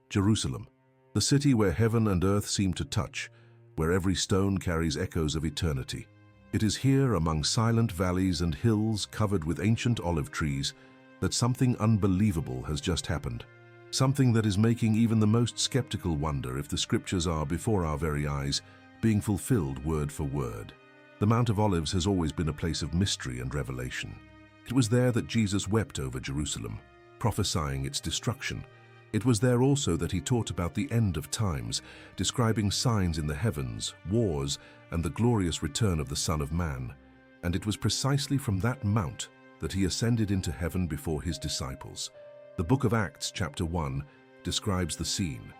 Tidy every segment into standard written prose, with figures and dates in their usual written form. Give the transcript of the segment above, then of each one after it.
Jerusalem, the city where heaven and earth seem to touch, where every stone carries echoes of eternity. It is here, among silent valleys and hills covered with ancient olive trees, that something unbelievable has just happened. Something that is making even the most skeptical wonder if the scriptures are, before our very eyes, being fulfilled word for word. The Mount of Olives has always been a place of mystery and revelation. It was there that Jesus wept over Jerusalem, prophesying its destruction. It was there also that he taught about the end of times, describing signs in the heavens, wars, and the glorious return of the Son of Man. And it was precisely from that mount that he ascended into heaven before his disciples. The book of Acts, chapter 1, describes the scene.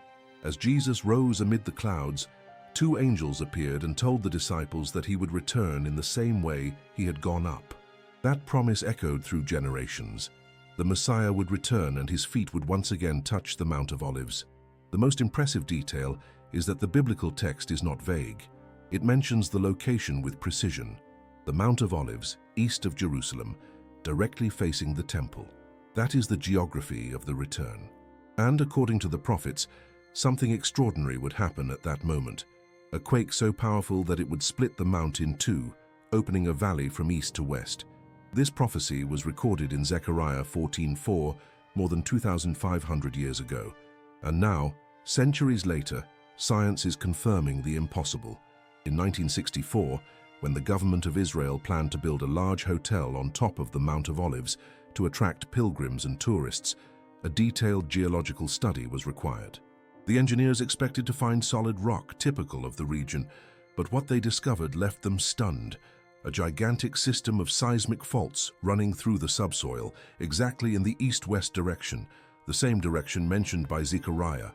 As Jesus rose amid the clouds, two angels appeared and told the disciples that he would return in the same way he had gone up. That promise echoed through generations. The Messiah would return and his feet would once again touch the Mount of Olives. The most impressive detail is that the biblical text is not vague. It mentions the location with precision. The Mount of Olives, east of Jerusalem, directly facing the temple. That is the geography of the return. And according to the prophets, something extraordinary would happen at that moment. A quake so powerful that it would split the mount in two, opening a valley from east to west. This prophecy was recorded in Zechariah 14:4 more than 2,500 years ago. And now, centuries later, science is confirming the impossible. In 1964, when the government of Israel planned to build a large hotel on top of the Mount of Olives to attract pilgrims and tourists, a detailed geological study was required. The engineers expected to find solid rock typical of the region, but what they discovered left them stunned. A gigantic system of seismic faults running through the subsoil, exactly in the east-west direction, the same direction mentioned by Zechariah.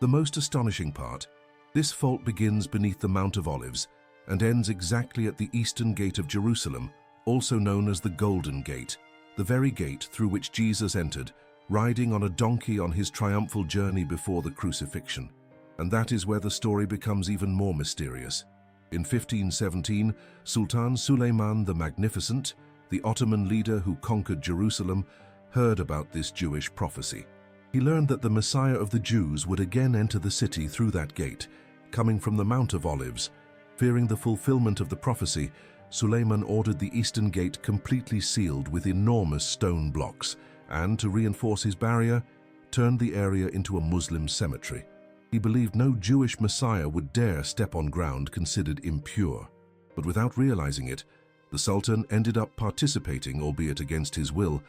The most astonishing part, this fault begins beneath the Mount of Olives and ends exactly at the eastern gate of Jerusalem, also known as the Golden Gate, the very gate through which Jesus entered, riding on a donkey on his triumphal journey before the crucifixion. And that is where the story becomes even more mysterious. In 1517, Sultan Suleiman the Magnificent, the Ottoman leader who conquered Jerusalem, heard about this Jewish prophecy. He learned that the Messiah of the Jews would again enter the city through that gate, coming from the Mount of Olives. Fearing the fulfillment of the prophecy, Suleiman ordered the eastern gate completely sealed with enormous stone blocks and, to reinforce his barrier, turned the area into a Muslim cemetery. He believed no Jewish Messiah would dare step on ground considered impure. But without realizing it, the Sultan ended up participating, albeit against his will,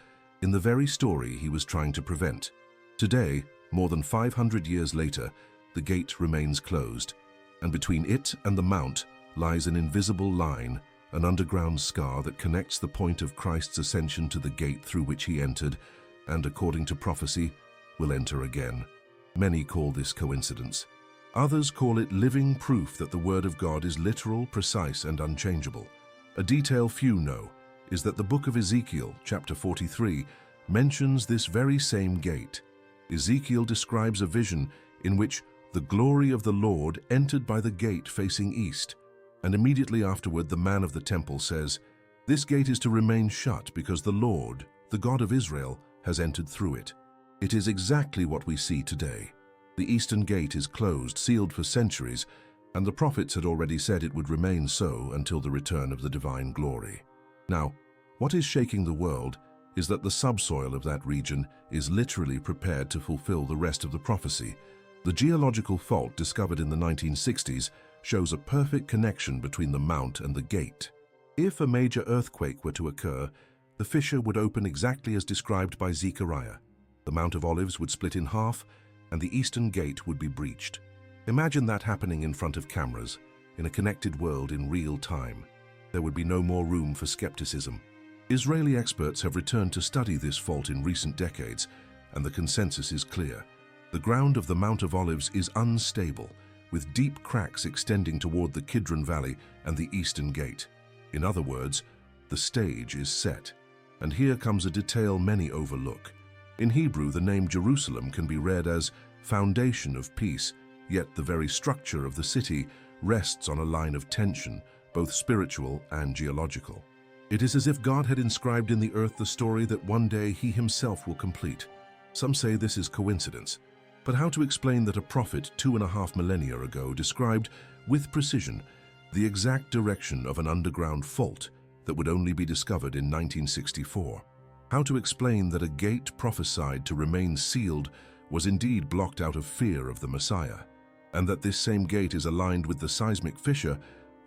in the very story he was trying to prevent. Today, more than 500 years later, the gate remains closed, and between it and the mount lies an invisible line, an underground scar that connects the point of Christ's ascension to the gate through which he entered, and according to prophecy, will enter again. Many call this coincidence. Others call it living proof that the Word of God is literal, precise, and unchangeable. A detail few know is that the book of Ezekiel, chapter 43, mentions this very same gate. Ezekiel describes a vision in which the glory of the Lord entered by the gate facing east, and immediately afterward the man of the temple says, "This gate is to remain shut because the Lord, the God of Israel, has entered through it." It is exactly what we see today. The eastern gate is closed, sealed for centuries, and the prophets had already said it would remain so until the return of the divine glory. Now, what is shaking the world is that the subsoil of that region is literally prepared to fulfill the rest of the prophecy. The geological fault discovered in the 1960s shows a perfect connection between the mount and the gate. If a major earthquake were to occur, the fissure would open exactly as described by Zechariah. The Mount of Olives would split in half, and the eastern gate would be breached. Imagine that happening in front of cameras, in a connected world in real time. There would be no more room for skepticism. Israeli experts have returned to study this fault in recent decades, and the consensus is clear. The ground of the Mount of Olives is unstable, with deep cracks extending toward the Kidron Valley and the eastern gate. In other words, the stage is set. And here comes a detail many overlook. In Hebrew, the name Jerusalem can be read as foundation of peace, yet the very structure of the city rests on a line of tension, both spiritual and geological. It is as if God had inscribed in the earth the story that one day he himself will complete. Some say this is coincidence. But how to explain that a prophet 2.5 millennia ago described, with precision, the exact direction of an underground fault that would only be discovered in 1964? How to explain that a gate prophesied to remain sealed was indeed blocked out of fear of the Messiah, and that this same gate is aligned with the seismic fissure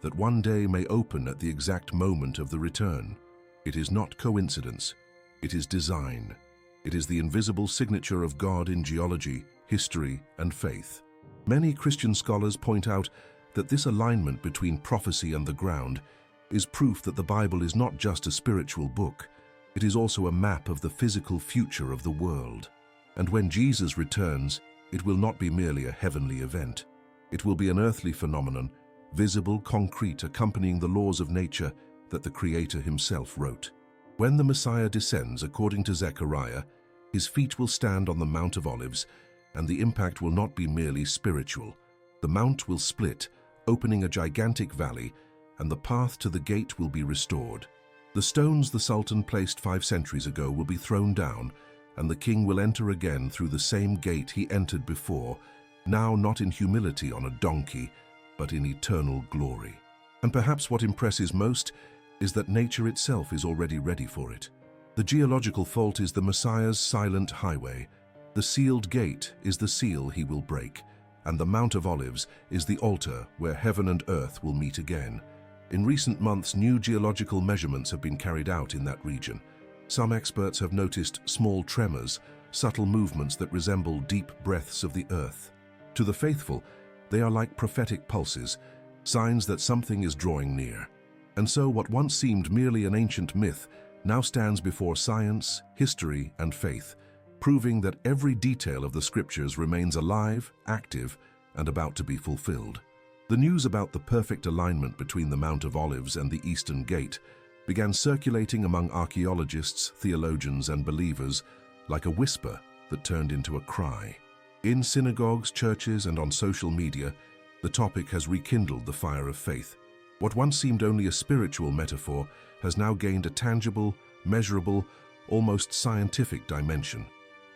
that one day may open at the exact moment of the return? It is not coincidence. It is design. It is the invisible signature of God in geology, history, and faith. Many Christian scholars point out that this alignment between prophecy and the ground is proof that the Bible is not just a spiritual book. It is also a map of the physical future of the world. And when Jesus returns, it will not be merely a heavenly event. It will be an earthly phenomenon, visible, concrete, accompanying the laws of nature that the Creator himself wrote. When the Messiah descends, according to Zechariah, his feet will stand on the Mount of Olives, and the impact will not be merely spiritual. The mount will split, opening a gigantic valley, and the path to the gate will be restored. The stones the Sultan placed 5 centuries ago will be thrown down, and the king will enter again through the same gate he entered before, now not in humility on a donkey, but in eternal glory. And perhaps what impresses most is that nature itself is already ready for it. The geological fault is the Messiah's silent highway. The sealed gate is the seal he will break, and the Mount of Olives is the altar where heaven and earth will meet again. In recent months, new geological measurements have been carried out in that region. Some experts have noticed small tremors, subtle movements that resemble deep breaths of the earth. To the faithful, they are like prophetic pulses, signs that something is drawing near. And so what once seemed merely an ancient myth now stands before science, history, and faith, proving that every detail of the scriptures remains alive, active, and about to be fulfilled. The news about the perfect alignment between the Mount of Olives and the Eastern Gate began circulating among archaeologists, theologians, and believers like a whisper that turned into a cry. In synagogues, churches, and on social media, the topic has rekindled the fire of faith. What once seemed only a spiritual metaphor has now gained a tangible, measurable, almost scientific dimension.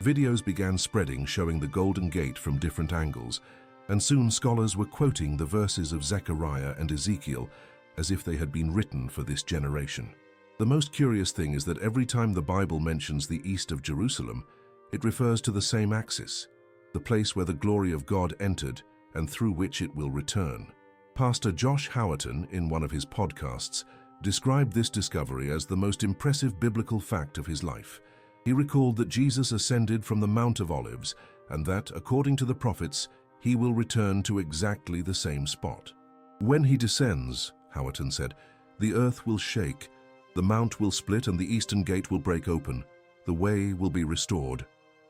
Videos began spreading showing the Golden Gate from different angles, and soon scholars were quoting the verses of Zechariah and Ezekiel as if they had been written for this generation. The most curious thing is that every time the Bible mentions the east of Jerusalem, it refers to the same axis, the place where the glory of God entered and through which it will return. Pastor Josh Howerton, in one of his podcasts, described this discovery as the most impressive biblical fact of his life. He recalled that Jesus ascended from the Mount of Olives and that, according to the prophets, he will return to exactly the same spot. When he descends, Howerton said, the earth will shake, the mount will split and the eastern gate will break open. The way will be restored.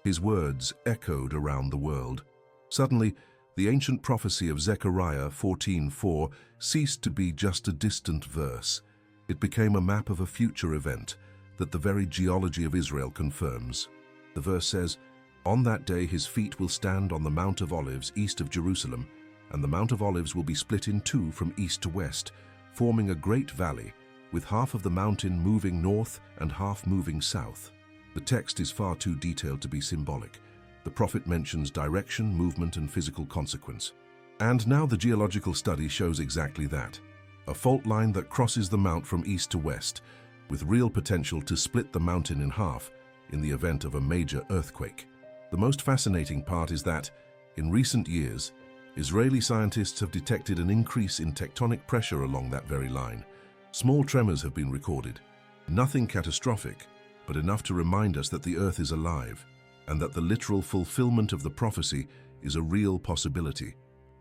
His words echoed around the world. Suddenly, the ancient prophecy of Zechariah 14:4 ceased to be just a distant verse. It became a map of a future event that the very geology of Israel confirms. The verse says, "On that day his feet will stand on the Mount of Olives east of Jerusalem, and the Mount of Olives will be split in two from east to west, forming a great valley, with half of the mountain moving north and half moving south." The text is far too detailed to be symbolic. The prophet mentions direction, movement, and physical consequence. And now the geological study shows exactly that. A fault line that crosses the mount from east to west, with real potential to split the mountain in half in the event of a major earthquake. The most fascinating part is that, in recent years, Israeli scientists have detected an increase in tectonic pressure along that very line. Small tremors have been recorded. Nothing catastrophic, but enough to remind us that the earth is alive, and that the literal fulfillment of the prophecy is a real possibility,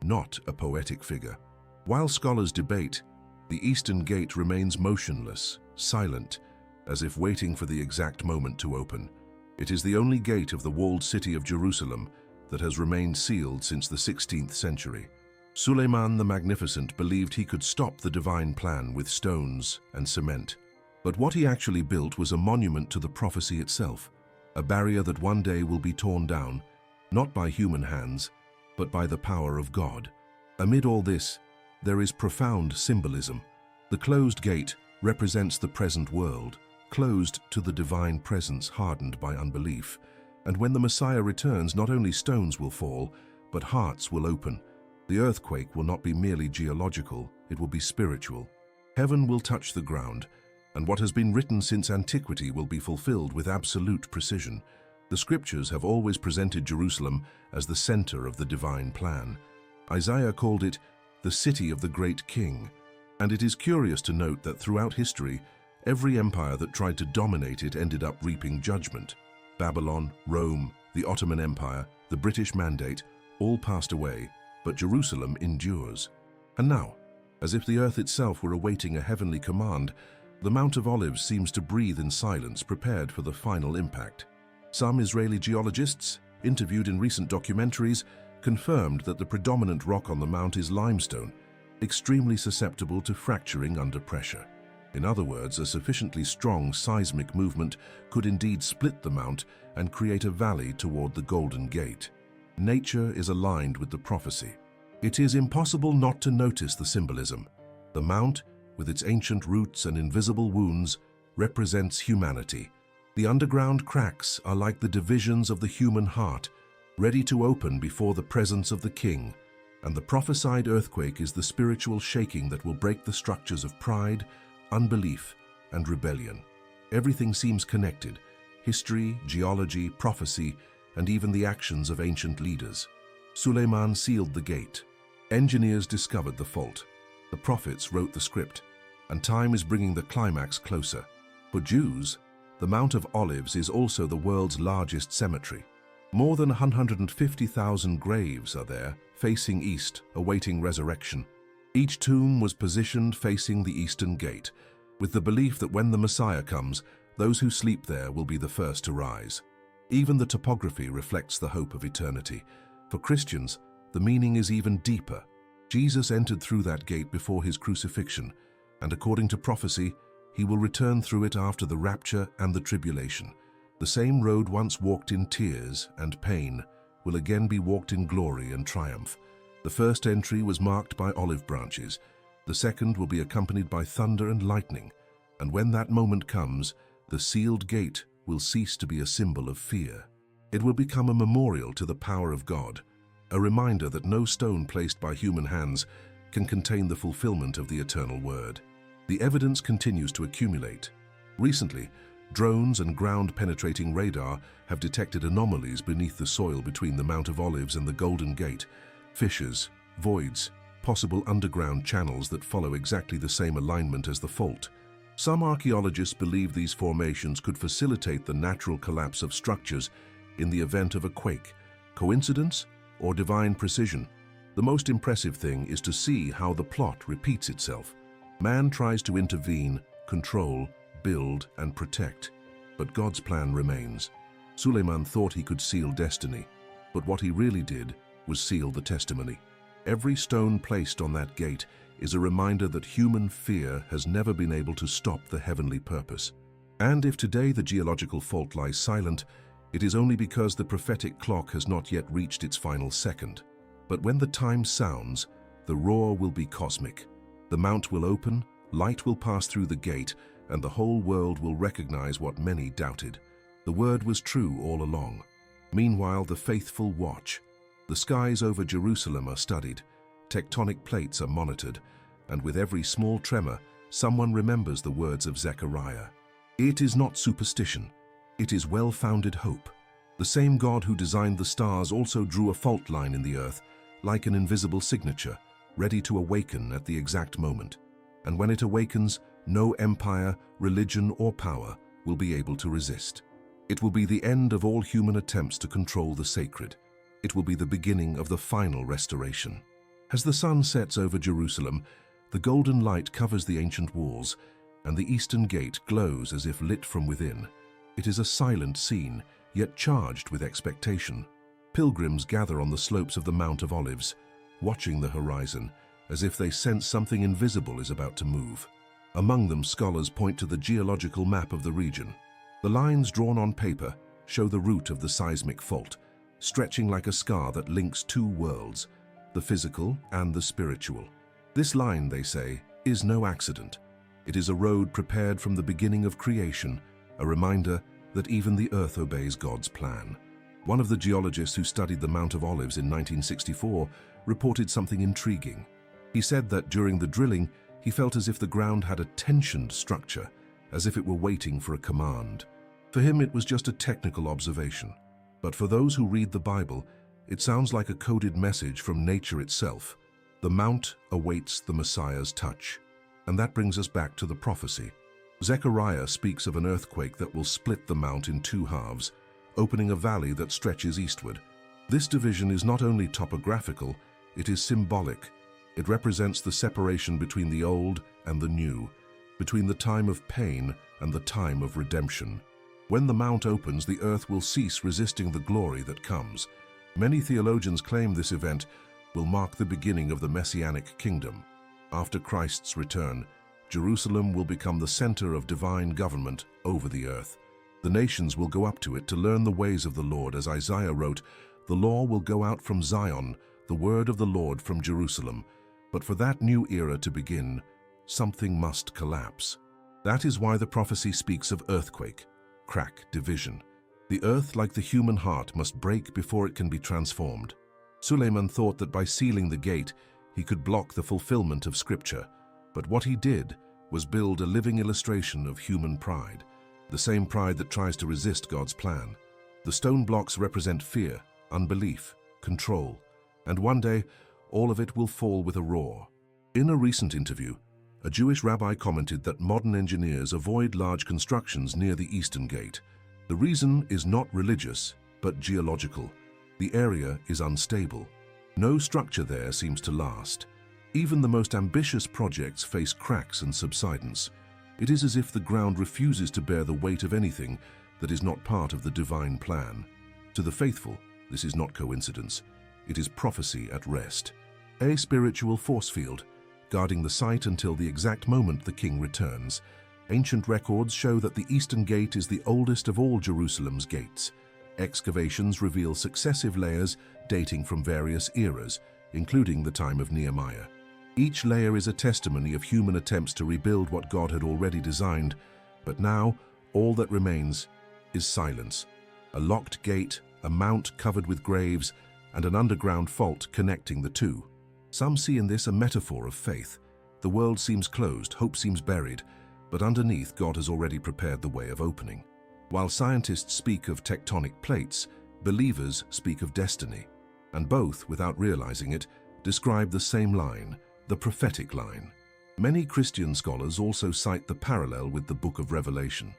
not a poetic figure. While scholars debate, the Eastern Gate remains motionless, silent, as if waiting for the exact moment to open. It is the only gate of the walled city of Jerusalem that has remained sealed since the 16th century. Suleiman the Magnificent believed he could stop the divine plan with stones and cement. But what he actually built was a monument to the prophecy itself, a barrier that one day will be torn down, not by human hands, but by the power of God. Amid all this, there is profound symbolism. The closed gate represents the present world, closed to the divine presence hardened by unbelief, And when the Messiah returns, not only stones will fall, but hearts will open. The earthquake will not be merely geological, it will be spiritual. Heaven will touch the ground, and what has been written since antiquity will be fulfilled with absolute precision. The scriptures have always presented Jerusalem as the center of the divine plan. Isaiah called it the city of the great king. And it is curious to note that throughout history, every empire that tried to dominate it ended up reaping judgment. Babylon, Rome, the Ottoman Empire, the British Mandate, all passed away, but Jerusalem endures. And now, as if the earth itself were awaiting a heavenly command, the Mount of Olives seems to breathe in silence, prepared for the final impact. Some Israeli geologists, interviewed in recent documentaries, confirmed that the predominant rock on the mount is limestone, extremely susceptible to fracturing under pressure. In other words, a sufficiently strong seismic movement could indeed split the mount and create a valley toward the Golden Gate. Nature is aligned with the prophecy. It is impossible not to notice the symbolism. The mount, with its ancient roots and invisible wounds, represents humanity. The underground cracks are like the divisions of the human heart, ready to open before the presence of the King. And the prophesied earthquake is the spiritual shaking that will break the structures of pride, unbelief, and rebellion. Everything seems connected: history, geology, prophecy, and even the actions of ancient leaders. Suleiman sealed the gate. Engineers discovered the fault. The prophets wrote the script. And time is bringing the climax closer. For Jews, the Mount of Olives is also the world's largest cemetery. More than 150,000 graves are there, facing east, awaiting resurrection. Each tomb was positioned facing the eastern gate, with the belief that when the Messiah comes, those who sleep there will be the first to rise. Even the topography reflects the hope of eternity. For Christians, the meaning is even deeper. Jesus entered through that gate before his crucifixion, and according to prophecy, he will return through it after the rapture and the tribulation. The same road once walked in tears and pain will again be walked in glory and triumph. The first entry was marked by olive branches. The second will be accompanied by thunder and lightning. And when that moment comes, the sealed gate will cease to be a symbol of fear. It will become a memorial to the power of God, a reminder that no stone placed by human hands can contain the fulfillment of the eternal word. The evidence continues to accumulate. Recently, drones and ground-penetrating radar have detected anomalies beneath the soil between the Mount of Olives and the Golden Gate: fissures, voids, possible underground channels that follow exactly the same alignment as the fault. Some archaeologists believe these formations could facilitate the natural collapse of structures in the event of a quake. Coincidence or divine precision? The most impressive thing is to see how the plot repeats itself. Man tries to intervene, control, build, and protect, but God's plan remains. Suleiman thought he could seal destiny, but what he really did was seal the testimony. Every stone placed on that gate is a reminder that human fear has never been able to stop the heavenly purpose. And if today the geological fault lies silent, it is only because the prophetic clock has not yet reached its final second. But when the time sounds, the roar will be cosmic. The mount will open, light will pass through the gate, and the whole world will recognize what many doubted. The word was true all along. Meanwhile, the faithful watch. The skies over Jerusalem are studied, tectonic plates are monitored, and with every small tremor, someone remembers the words of Zechariah. It is not superstition, it is well-founded hope. The same God who designed the stars also drew a fault line in the earth, like an invisible signature, ready to awaken at the exact moment. And when it awakens, no empire, religion, or power will be able to resist. It will be the end of all human attempts to control the sacred. It will be the beginning of the final restoration. As the sun sets over Jerusalem, the golden light covers the ancient walls, and the eastern gate glows as if lit from within. It is a silent scene, yet charged with expectation. Pilgrims gather on the slopes of the Mount of Olives, watching the horizon, as if they sense something invisible is about to move. Among them, scholars point to the geological map of the region. The lines drawn on paper show the route of the seismic fault, stretching like a scar that links two worlds, the physical and the spiritual. This line, they say, is no accident. It is a road prepared from the beginning of creation, a reminder that even the earth obeys God's plan. One of the geologists who studied the Mount of Olives in 1964 reported something intriguing. He said that during the drilling, he felt as if the ground had a tensioned structure, as if it were waiting for a command. For him, it was just a technical observation. But for those who read the Bible, it sounds like a coded message from nature itself. The mount awaits the Messiah's touch. And that brings us back to the prophecy. Zechariah speaks of an earthquake that will split the mount in two halves, opening a valley that stretches eastward. This division is not only topographical, it is symbolic. It represents the separation between the old and the new, between the time of pain and the time of redemption. When the mount opens, the earth will cease resisting the glory that comes. Many theologians claim this event will mark the beginning of the Messianic kingdom. After Christ's return, Jerusalem will become the center of divine government over the earth. The nations will go up to it to learn the ways of the Lord. As Isaiah wrote, "The law will go out from Zion, the word of the Lord from Jerusalem." But for that new era to begin, something must collapse. That is why the prophecy speaks of earthquake, crack, division. The earth, like the human heart, must break before it can be transformed. Suleiman thought that by sealing the gate, he could block the fulfillment of Scripture. But what he did was build a living illustration of human pride, the same pride that tries to resist God's plan. The stone blocks represent fear, unbelief, control, and one day, all of it will fall with a roar. In a recent interview, a Jewish rabbi commented that modern engineers avoid large constructions near the Eastern Gate. The reason is not religious, but geological. The area is unstable. No structure there seems to last. Even the most ambitious projects face cracks and subsidence. It is as if the ground refuses to bear the weight of anything that is not part of the divine plan. To the faithful, this is not coincidence. It is prophecy at rest. A spiritual force field, guarding the site until the exact moment the king returns. Ancient records show that the Eastern Gate is the oldest of all Jerusalem's gates. Excavations reveal successive layers dating from various eras, including the time of Nehemiah. Each layer is a testimony of human attempts to rebuild what God had already designed, but now all that remains is silence. A locked gate, a mount covered with graves, and an underground fault connecting the two. Some see in this a metaphor of faith. The world seems closed, hope seems buried, but underneath God has already prepared the way of opening. While scientists speak of tectonic plates, believers speak of destiny, and both, without realizing it, describe the same line, the prophetic line. Many Christian scholars also cite the parallel with the book of Revelation.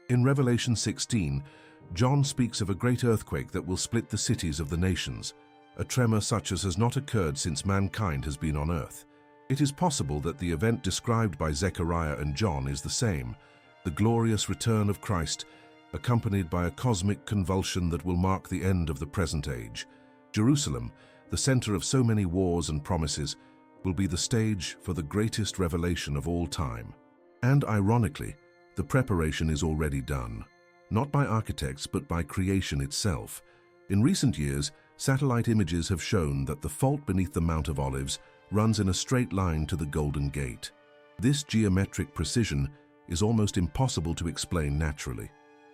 In Revelation 16, John speaks of a great earthquake that will split the cities of the nations, a tremor such as has not occurred since mankind has been on earth. It is possible that the event described by Zechariah and John is the same, the glorious return of Christ, accompanied by a cosmic convulsion that will mark the end of the present age. Jerusalem, the center of so many wars and promises, will be the stage for the greatest revelation of all time. And ironically, the preparation is already done, not by architects but by creation itself. In recent years, satellite images have shown that the fault beneath the Mount of Olives runs in a straight line to the Golden Gate. This geometric precision is almost impossible to explain naturally.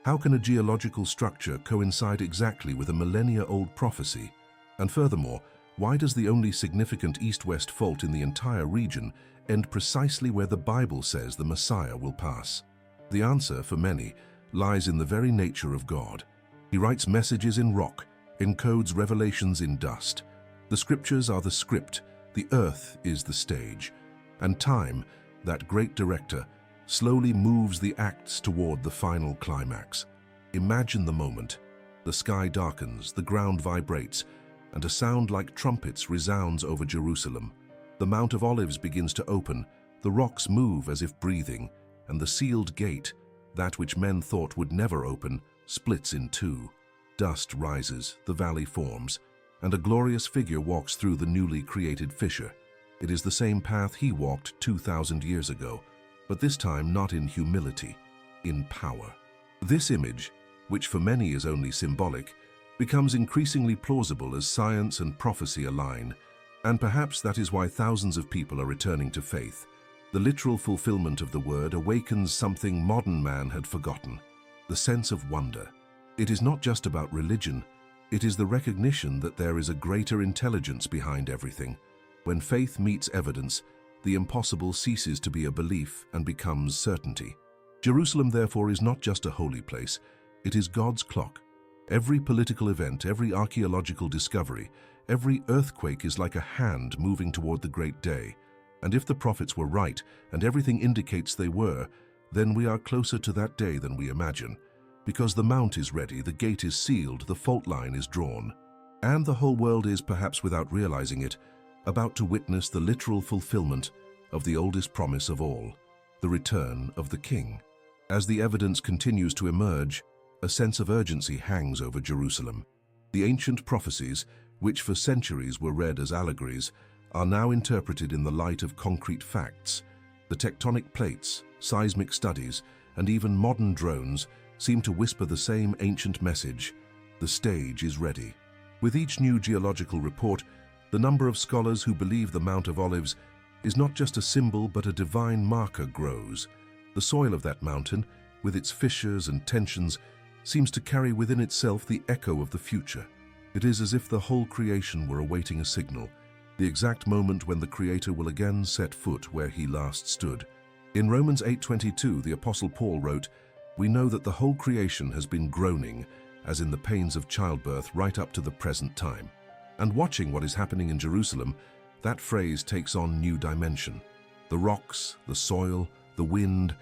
How can a geological structure coincide exactly with a millennia-old prophecy? And furthermore, why does the only significant east-west fault in the entire region end precisely where the Bible says the Messiah will pass? The answer, for many, lies in the very nature of God. He writes messages in rock, encodes revelations in dust. The scriptures are the script, the earth is the stage, and time, that great director, slowly moves the acts toward the final climax. Imagine the moment. The sky darkens, the ground vibrates, and a sound like trumpets resounds over Jerusalem. The Mount of Olives begins to open, the rocks move as if breathing, and the sealed gate, that which men thought would never open, splits in two. Dust rises, the valley forms, and a glorious figure walks through the newly created fissure. It is the same path he walked 2,000 years ago, but this time not in humility, in power. This image, which for many is only symbolic, becomes increasingly plausible as science and prophecy align, and perhaps that is why thousands of people are returning to faith. The literal fulfillment of the word awakens something modern man had forgotten, the sense of wonder. It is not just about religion, It is the recognition that there is a greater intelligence behind everything. When faith meets evidence, the impossible ceases to be a belief and becomes certainty. Jerusalem, therefore, is not just a holy place, it is God's clock. Every political event, every archaeological discovery, every earthquake is like a hand moving toward the great day. And if the prophets were right, and everything indicates they were, then we are closer to that day than we imagine. Because the mount is ready, the gate is sealed, the fault line is drawn. And the whole world is, perhaps without realizing it, about to witness the literal fulfillment of the oldest promise of all, the return of the King. As the evidence continues to emerge, a sense of urgency hangs over Jerusalem. The ancient prophecies, which for centuries were read as allegories, are now interpreted in the light of concrete facts. The tectonic plates, seismic studies, and even modern drones seem to whisper the same ancient message: the stage is ready. With each new geological report, the number of scholars who believe the Mount of Olives is not just a symbol but a divine marker grows. The soil of that mountain, with its fissures and tensions, seems to carry within itself the echo of the future. It is as if the whole creation were awaiting a signal, the exact moment when the Creator will again set foot where he last stood. In Romans 8:22, the Apostle Paul wrote, "We know that the whole creation has been groaning, as in the pains of childbirth, right up to the present time." And watching what is happening in Jerusalem, that phrase takes on new dimension. The rocks, the soil, the wind,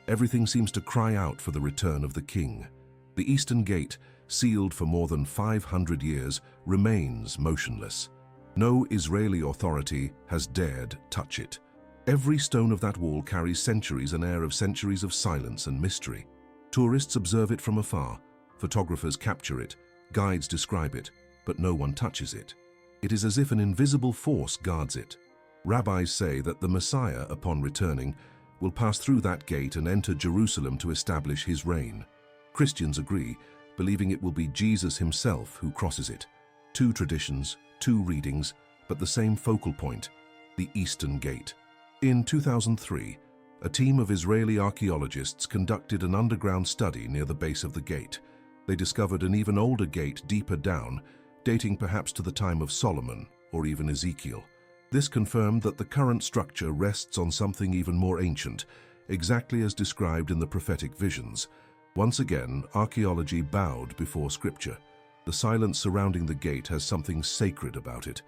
everything seems to cry out for the return of the King. The Eastern Gate, sealed for more than 500 years, remains motionless. No Israeli authority has dared touch it. Every stone of that wall carries centuries, an air of centuries of silence and mystery. Tourists observe it from afar, photographers capture it, guides describe it, but no one touches it. It is as if an invisible force guards it. Rabbis say that the Messiah, upon returning, will pass through that gate and enter Jerusalem to establish his reign. Christians agree, believing it will be Jesus himself who crosses it. Two traditions, two readings, but the same focal point, the Eastern Gate. In 2003, a team of Israeli archaeologists conducted an underground study near the base of the gate. They discovered an even older gate deeper down, dating perhaps to the time of Solomon or even Ezekiel. This confirmed that the current structure rests on something even more ancient, exactly as described in the prophetic visions. Once again, archaeology bowed before scripture. The silence surrounding the gate has something sacred about it.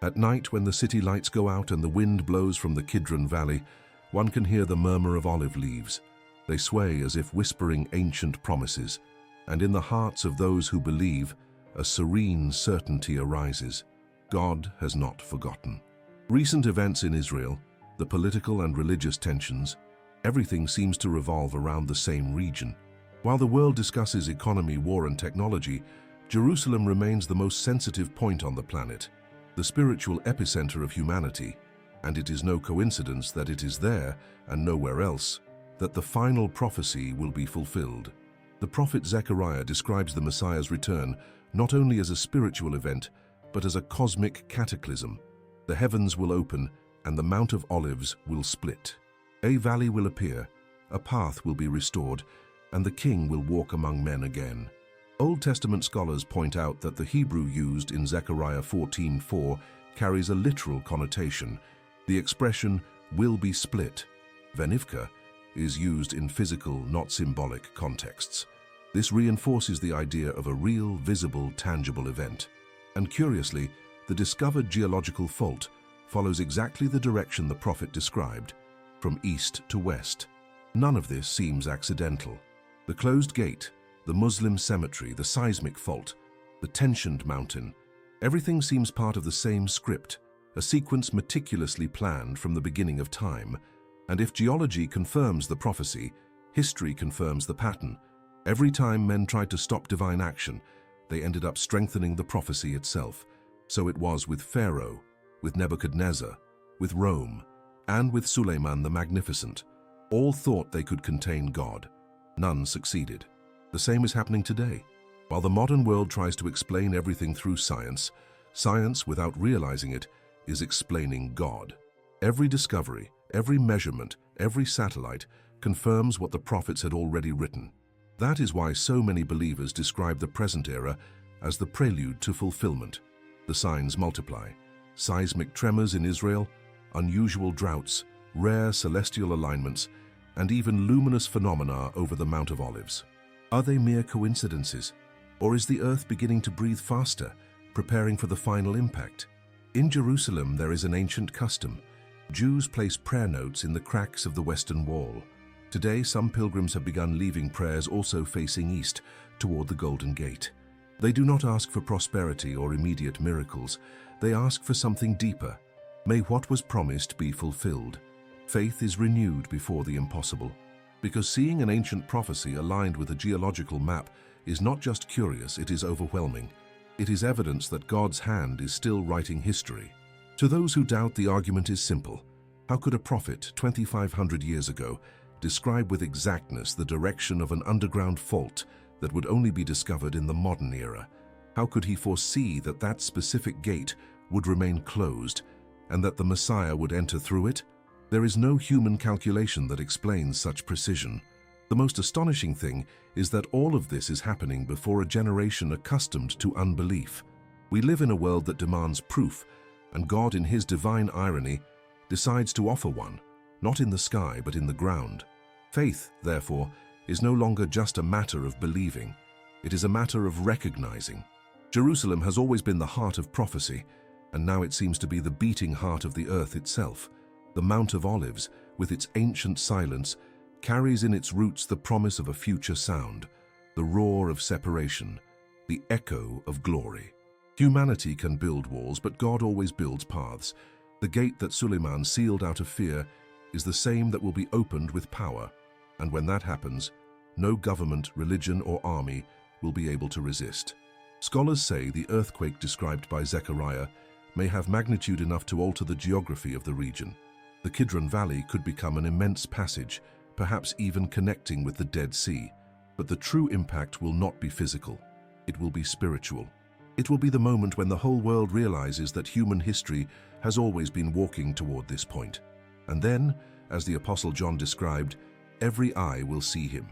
At night, when the city lights go out and the wind blows from the Kidron Valley, one can hear the murmur of olive leaves. They sway as if whispering ancient promises. And in the hearts of those who believe, a serene certainty arises. God has not forgotten. Recent events in Israel, the political and religious tensions, everything seems to revolve around the same region. While the world discusses economy, war, and technology, Jerusalem remains the most sensitive point on the planet, the spiritual epicenter of humanity, and it is no coincidence that it is there, and nowhere else, that the final prophecy will be fulfilled. The prophet Zechariah describes the Messiah's return not only as a spiritual event, but as a cosmic cataclysm. The heavens will open, and the Mount of Olives will split. A valley will appear, a path will be restored, and the King will walk among men again. Old Testament scholars point out that the Hebrew used in Zechariah 14:4 carries a literal connotation. The expression "will be split," venivka, is used in physical, not symbolic contexts. This reinforces the idea of a real, visible, tangible event. And curiously, the discovered geological fault follows exactly the direction the prophet described, from east to west. None of this seems accidental. The closed gate, the Muslim cemetery, the seismic fault, the tensioned mountain, everything seems part of the same script, a sequence meticulously planned from the beginning of time. And if geology confirms the prophecy, history confirms the pattern. Every time men tried to stop divine action, they ended up strengthening the prophecy itself. So it was with Pharaoh, with Nebuchadnezzar, with Rome, and with Suleiman the Magnificent. All thought they could contain God. None succeeded. The same is happening today. While the modern world tries to explain everything through science, science, without realizing it, is explaining God. Every discovery, every measurement, every satellite confirms what the prophets had already written. That is why so many believers describe the present era as the prelude to fulfillment. The signs multiply. Seismic tremors in Israel, unusual droughts, rare celestial alignments, and even luminous phenomena over the Mount of Olives. Are they mere coincidences? Or is the earth beginning to breathe faster, preparing for the final impact? In Jerusalem, there is an ancient custom. Jews place prayer notes in the cracks of the Western Wall. Today, some pilgrims have begun leaving prayers also facing east, toward the Golden Gate. They do not ask for prosperity or immediate miracles. They ask for something deeper. May what was promised be fulfilled. Faith is renewed before the impossible. Because seeing an ancient prophecy aligned with a geological map is not just curious, it is overwhelming. It is evidence that God's hand is still writing history. To those who doubt, the argument is simple. How could a prophet 2,500 years ago describe with exactness the direction of an underground fault that would only be discovered in the modern era? How could he foresee that that specific gate would remain closed and that the Messiah would enter through it? There is no human calculation that explains such precision. The most astonishing thing is that all of this is happening before a generation accustomed to unbelief. We live in a world that demands proof, and God, in his divine irony, decides to offer one, not in the sky but in the ground. Faith, therefore, is no longer just a matter of believing. It is a matter of recognizing. Jerusalem has always been the heart of prophecy, and now it seems to be the beating heart of the earth itself. The Mount of Olives, with its ancient silence, carries in its roots the promise of a future sound, the roar of separation, the echo of glory. Humanity can build walls, but God always builds paths. The gate that Suleiman sealed out of fear is the same that will be opened with power. And when that happens, no government, religion, or army will be able to resist. Scholars say the earthquake described by Zechariah may have magnitude enough to alter the geography of the region. The Kidron Valley could become an immense passage, perhaps even connecting with the Dead Sea. But the true impact will not be physical. It will be spiritual. It will be the moment when the whole world realizes that human history has always been walking toward this point. And then, as the Apostle John described, every eye will see him.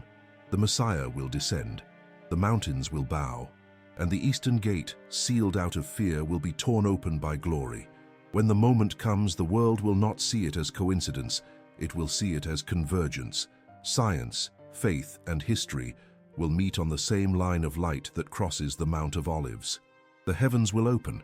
The Messiah will descend. The mountains will bow. And the eastern gate, sealed out of fear, will be torn open by glory. When the moment comes, the world will not see it as coincidence. It will see it as convergence. Science, faith, and history will meet on the same line of light that crosses the Mount of Olives. The heavens will open,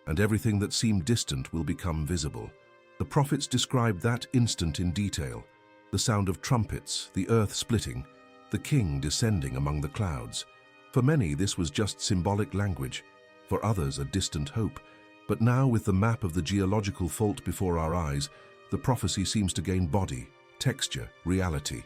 and everything that seemed distant will become visible. The prophets described that instant in detail. The sound of trumpets, the earth splitting, the king descending among the clouds. For many, this was just symbolic language. For others, a distant hope. But now, with the map of the geological fault before our eyes, the prophecy seems to gain body, texture, reality.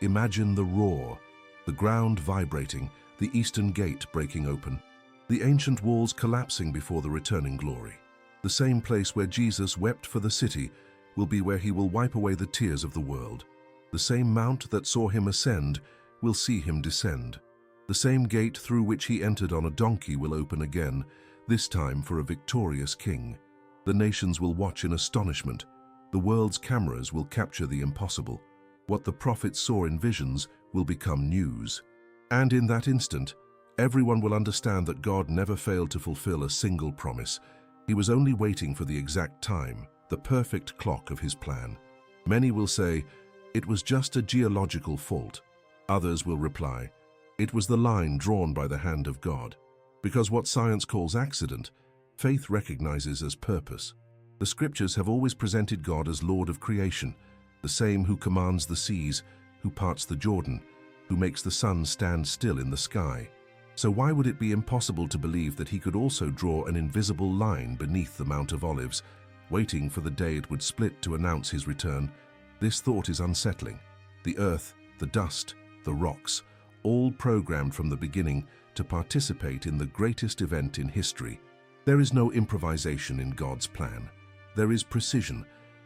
Imagine the roar, the ground vibrating, the eastern gate breaking open, the ancient walls collapsing before the returning glory. The same place where Jesus wept for the city will be where he will wipe away the tears of the world. The same mount that saw him ascend will see him descend. The same gate through which he entered on a donkey will open again, this time for a victorious king. The nations will watch in astonishment. The world's cameras will capture the impossible. What the prophets saw in visions will become news. And in that instant, everyone will understand that God never failed to fulfill a single promise. He was only waiting for the exact time, the perfect clock of his plan. Many will say, it was just a geological fault. Others will reply, it was the line drawn by the hand of God. Because what science calls accident, faith recognizes as purpose. The scriptures have always presented God as Lord of creation, the same who commands the seas, who parts the Jordan, who makes the sun stand still in the sky. So why would it be impossible to believe that he could also draw an invisible line beneath the Mount of Olives, waiting for the day it would split to announce his return? This thought is unsettling. The earth, the dust, the rocks, all programmed from the beginning to participate in the greatest event in history. There is no improvisation in God's plan. There is precision,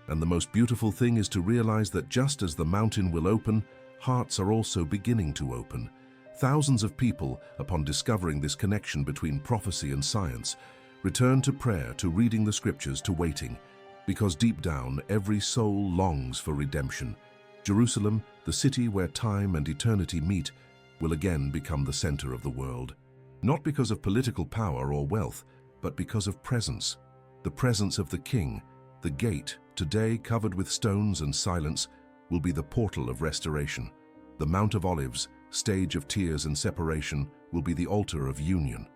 and the most beautiful thing is to realize that just as the mountain will open, hearts are also beginning to open. Thousands of people, upon discovering this connection between prophecy and science, return to prayer, to reading the scriptures, to waiting, because deep down every soul longs for redemption. Jerusalem, the city where time and eternity meet, will again become the center of the world. not because of political power or wealth, but because of presence. The presence of the King, the gate, today covered with stones and silence, will be the portal of restoration. The Mount of Olives, stage of tears and separation, will be the altar of union.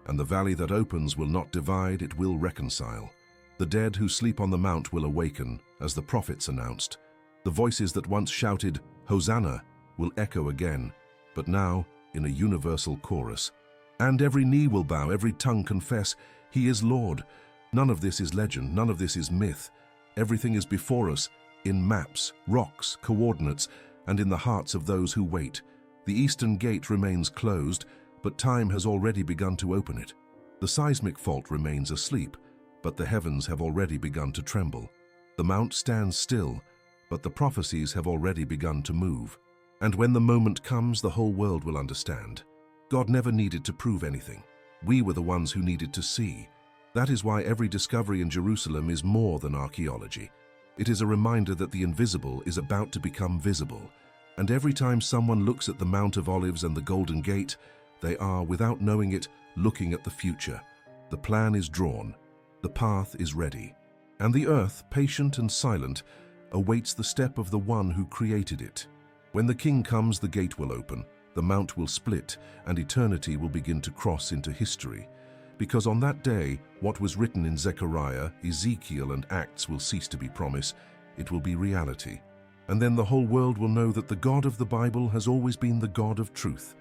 And the valley that opens will not divide, it will reconcile. The dead who sleep on the mount will awaken, as the prophets announced. The voices that once shouted, "Hosanna," will echo again, but now in a universal chorus. And every knee will bow, every tongue confess, He is Lord. None of this is legend, none of this is myth. Everything is before us, in maps, rocks, coordinates, and in the hearts of those who wait. The eastern gate remains closed, but time has already begun to open it. The seismic fault remains asleep, but the heavens have already begun to tremble. The mount stands still, but the prophecies have already begun to move. And when the moment comes, the whole world will understand. God never needed to prove anything. We were the ones who needed to see. That is why every discovery in Jerusalem is more than archaeology. It is a reminder that the invisible is about to become visible. And every time someone looks at the Mount of Olives and the Golden Gate, they are, without knowing it, looking at the future. The plan is drawn. The path is ready. And the earth, patient and silent, awaits the step of the one who created it. When the King comes, the gate will open, the mount will split, and eternity will begin to cross into history. Because on that day, what was written in Zechariah, Ezekiel, and Acts will cease to be promise, it will be reality. And then the whole world will know that the God of the Bible has always been the God of truth.